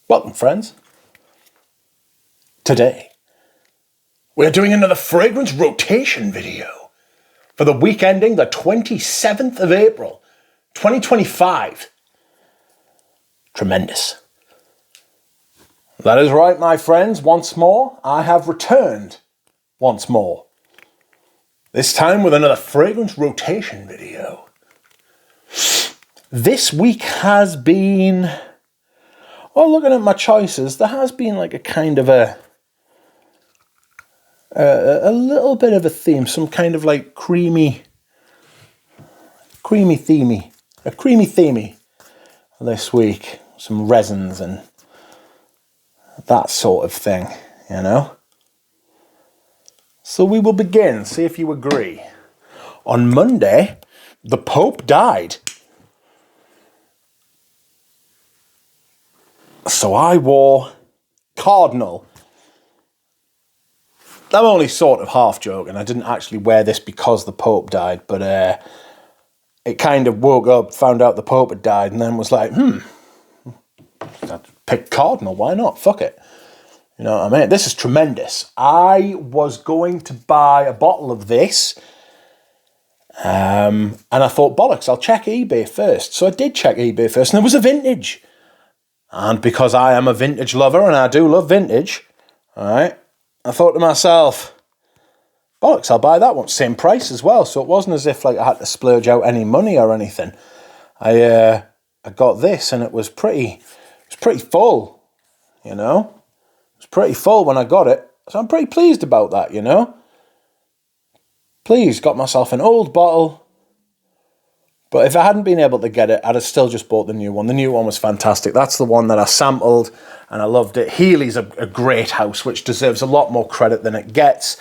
Welcome, friends. Today, we're doing another fragrance rotation video for the week ending the 27th of April, 2025. Tremendous. That is right, my friends. Once more, I have returned once more. This time with another fragrance rotation video. This week has been... Well, looking at my choices, there has been like a kind of a little bit of a theme, some kind of like creamy themey this week. Some resins and that sort of thing, you know. So we will begin, see if you agree. On Monday, the Pope died. So I wore Cardinal. I'm only sort of half joking. I didn't actually wear this because the Pope died, but it kind of woke up, found out the Pope had died, and then was like, I'd pick Cardinal, why not? Fuck it. You know what I mean? This is tremendous. I was going to buy a bottle of this, and I thought, bollocks, I'll check eBay first. So I did check eBay first, and it was a vintage. And because I am a vintage lover, and I do love vintage, all right, I thought to myself, bollocks, I'll buy that one. Same price as well. So it wasn't as if like I had to splurge out any money or anything. I got this, and it was pretty full, you know. It was pretty full when I got it. So I'm pretty pleased about that, you know. Pleased, got myself an old bottle. But if I hadn't been able to get it, I'd have still just bought the new one. The new one was fantastic. That's the one that I sampled, and I loved it. Healy's a great house, which deserves a lot more credit than it gets.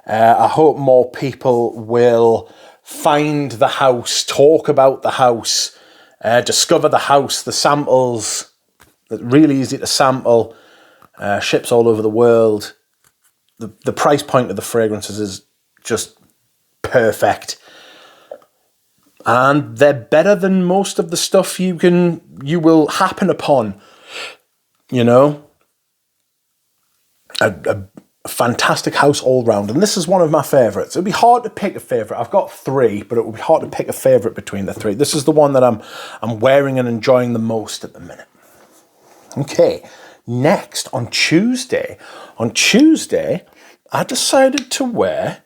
I hope more people will find the house, talk about the house, discover the house, the samples. It's really easy to sample. Ships all over the world. The price point of the fragrances is just perfect. And they're better than most of the stuff you will happen upon, you know. A fantastic house all round. And this is one of my favourites. It would be hard to pick a favourite. I've got three, but it would be hard to pick a favourite between the three. This is the one that I'm wearing and enjoying the most at the minute. Okay, next on Tuesday, I decided to wear...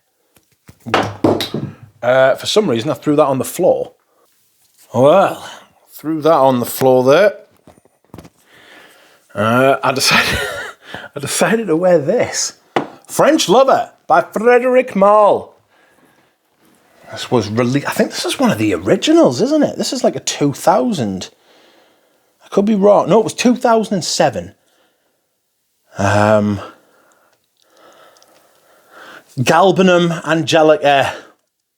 for some reason, I threw that on the floor. Well, threw that on the floor there. I decided to wear this. French Lover by Frédéric Malle. This was released. I think this is one of the originals, isn't it? This is like a 2000. I could be wrong. No, it was 2007. Galbanum, Angelica,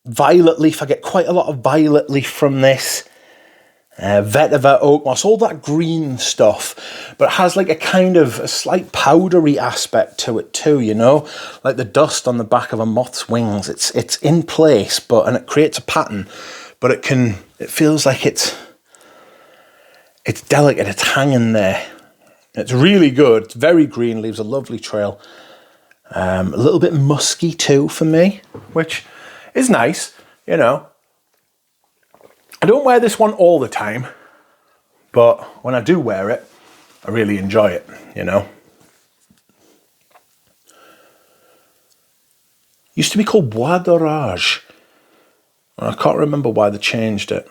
Violet Leaf. I get quite a lot of Violet Leaf from this. Vetiver, Oak Moss, all that green stuff. But it has like a kind of a slight powdery aspect to it too, you know? Like the dust on the back of a moth's wings. It's in place, and it creates a pattern. But it feels like it's delicate, it's hanging there. It's really good. It's very green, leaves a lovely trail. A little bit musky too for me, which is nice, you know. I don't wear this one all the time, but when I do wear it, I really enjoy it, you know. Used to be called Bois d'Orage. I can't remember why they changed it.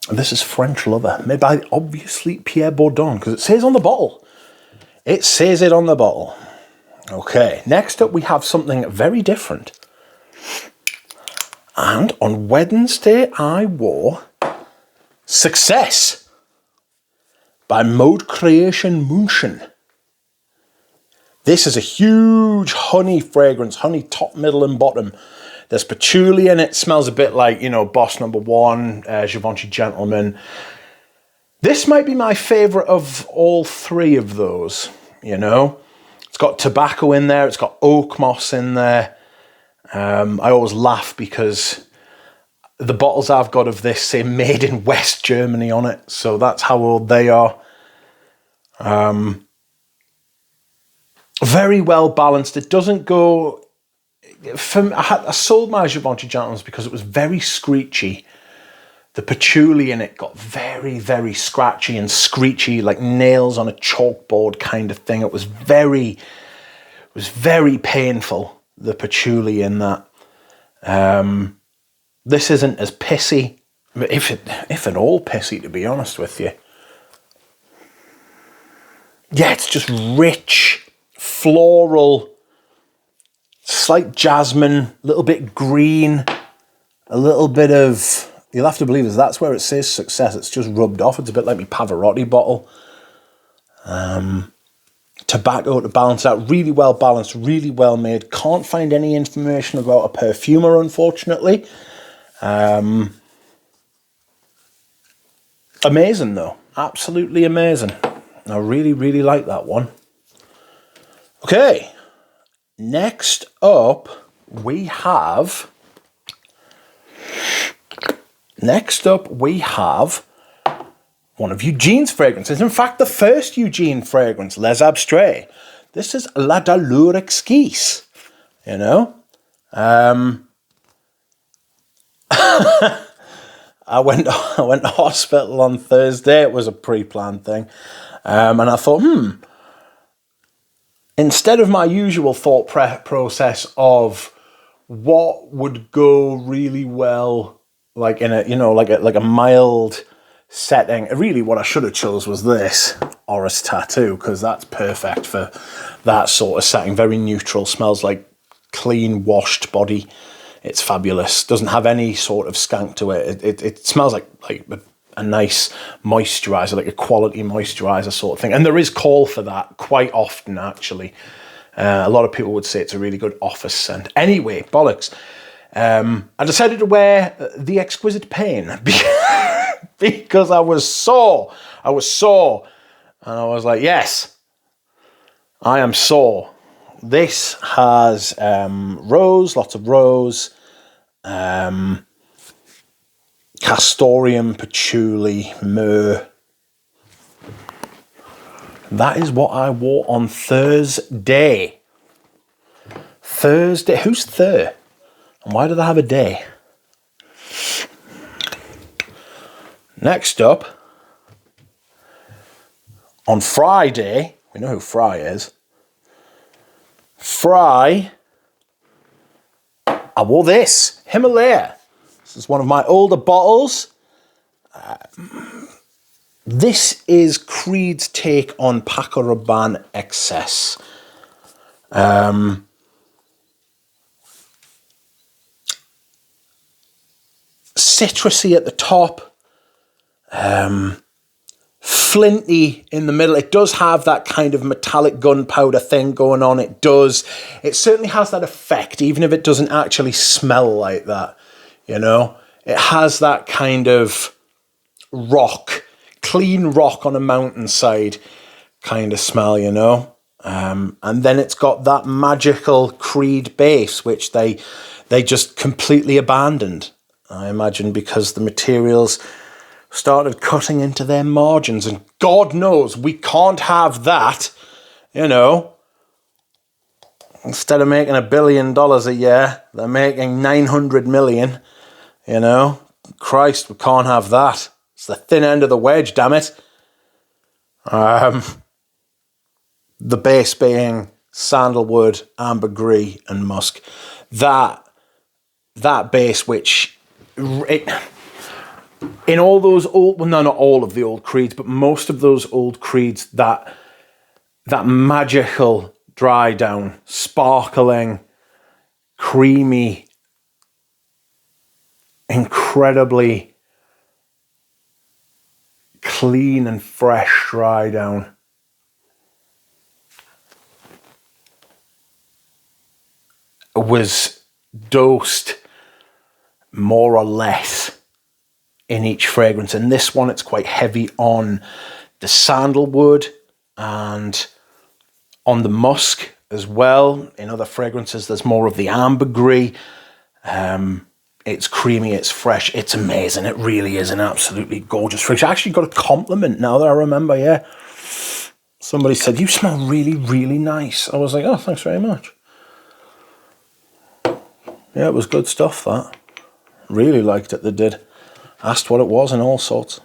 And this is French Lover, made by, obviously, Pierre Bourdon, because it says on the bottle. It says it on the bottle. Okay, next up we have something very different. And on Wednesday I wore Success by Mode Creation München. This is a huge honey fragrance, honey top, middle and bottom. There's patchouli in it, smells a bit like, you know, Boss No. 1, Givenchy Gentleman. This might be my favourite of all three of those, you know. It's got tobacco in there, it's got oak moss in there. I always laugh because the bottles I've got of this say made in West Germany on it, so that's how old they are. Very well balanced. It doesn't go... I sold my Givenchy Gentleman's because it was very screechy. The patchouli in it got very, very scratchy and screechy, like nails on a chalkboard kind of thing. It was very painful, the patchouli in that. This isn't as pissy, if at all pissy, to be honest with you. Yeah, it's just rich, floral, slight jasmine, a little bit green, a little bit of... You'll have to believe that's where it says success. It's just rubbed off. It's a bit like my Pavarotti bottle. Tobacco to balance out. Really well balanced, really well made. Can't find any information about a perfumer, unfortunately. Amazing, though. Absolutely amazing. I really, really like that one. Okay. Next up, we have... one of Eugene's fragrances. In fact, the first Eugene fragrance, Les Abstraits. This is La Douleur Exquise. You know? I went to hospital on Thursday. It was a pre-planned thing. And I thought, instead of my usual thought process of what would go really well, like in a, like a mild setting, really what I should have chose was this Oris Tattoo, because that's perfect for that sort of setting. Very neutral, smells like clean washed body. It's fabulous. Doesn't have any sort of skank to it. It smells like a nice moisturizer, like a quality moisturizer sort of thing. And there is call for that quite often, actually. A lot of people would say it's a really good office scent. Anyway, bollocks. I decided to wear the Exquisite Pain because I was sore. And I was like, yes, I am sore. This has rose, lots of rose, castoreum, patchouli, myrrh. That is what I wore on Thursday. Thursday? Who's Thur? And why do they have a day? Next up, on Friday, we know who Fry is. Fry, I wore this, Himalaya. This is one of my older bottles. This is Creed's take on Paco Rabanne Excess. Citrusy at the top. Flinty in the middle. It does have that kind of metallic gunpowder thing going on. It does. It certainly has that effect, even if it doesn't actually smell like that. You know, it has that kind of rock, clean rock on a mountainside kind of smell, you know. And then it's got that magical Creed base, which they just completely abandoned. I imagine because the materials started cutting into their margins, and God knows we can't have that, you know. Instead of making $1 billion a year, they're making 900 million, you know. Christ, we can't have that. It's the thin end of the wedge, damn it. The base being sandalwood, ambergris, and musk. That base, which in all those old, well, no, not all of the old Creeds, but most of those old Creeds, that magical dry down, sparkling, creamy, incredibly clean and fresh dry down. Was dosed more or less in each fragrance. In this one, it's quite heavy on the sandalwood and on the musk as well. In other fragrances, there's more of the ambergris. It's creamy, it's fresh, it's amazing. It really is an absolutely gorgeous fragrance. I actually got a compliment now that I remember, yeah. Somebody said, you smell really, really nice. I was like, oh, thanks very much. Yeah, it was good stuff, that. Really liked it, they did. Asked what it was and all sorts.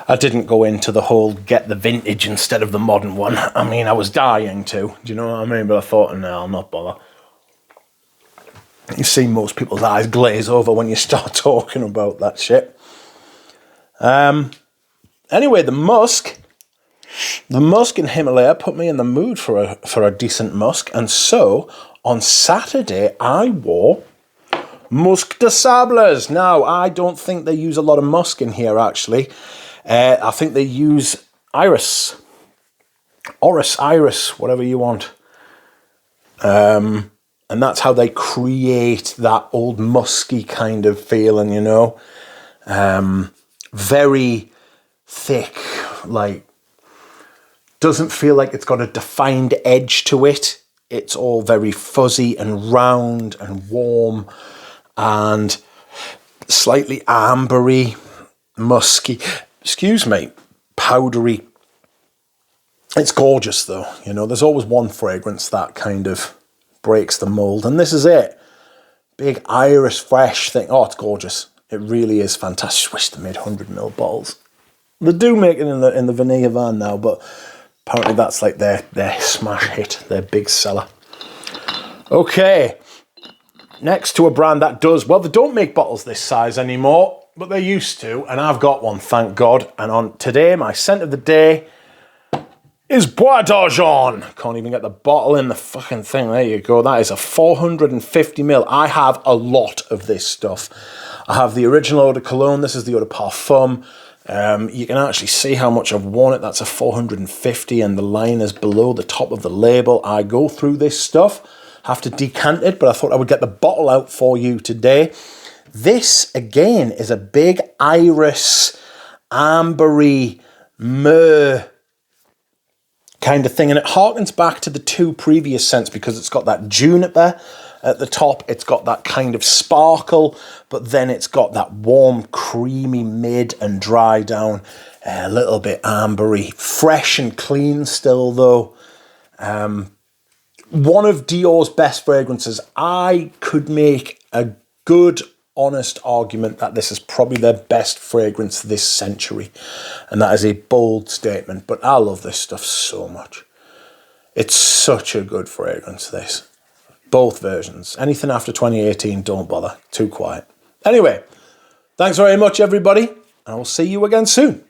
I didn't go into the whole get the vintage instead of the modern one. I mean, I was dying to. Do you know what I mean? But I thought, no, I'll not bother. You see most people's eyes glaze over when you start talking about that shit. Anyway, the musk in Himalaya put me in the mood for a decent musk. And so, on Saturday, I wore Musk de Sables. Now, I don't think they use a lot of musk in here, actually. I think they use iris, whatever you want. And that's how they create that old musky kind of feeling, you know. Very thick, like, doesn't feel like it's got a defined edge to it. It's all very fuzzy and round and warm and slightly ambery, musky, powdery. It's gorgeous though, you know. There's always one fragrance that kind of breaks the mold, and this is it. Big iris fresh thing. Oh, it's gorgeous. It really is fantastic. I wish they made 100ml bottles. They do make it in the Vanilla van now, but apparently that's like their smash hit, their big seller. Okay, next to a brand that does, well, they don't make bottles this size anymore, but they used to, and I've got one, thank God. And on today, my scent of the day is Bois d'Argent. Can't even get the bottle in the fucking thing. There you go. That is a 450ml. I have a lot of this stuff. I have the original Eau de Cologne. This is the Eau de Parfum. You can actually see how much I've worn it. That's a 450, and the line is below the top of the label. I go through this stuff. Have to decant it, but I thought I would get the bottle out for you today. This, again, is a big iris, ambery, myrrh kind of thing, and it harkens back to the two previous scents because it's got that juniper at the top, it's got that kind of sparkle, but then it's got that warm, creamy mid and dry down, a little bit ambery, fresh and clean still though. One of Dior's best fragrances. I could make a good, honest argument that this is probably their best fragrance this century. And that is a bold statement, but I love this stuff so much. It's such a good fragrance, this. Both versions. Anything after 2018, don't bother. Too quiet. Anyway, thanks very much, everybody. I will see you again soon.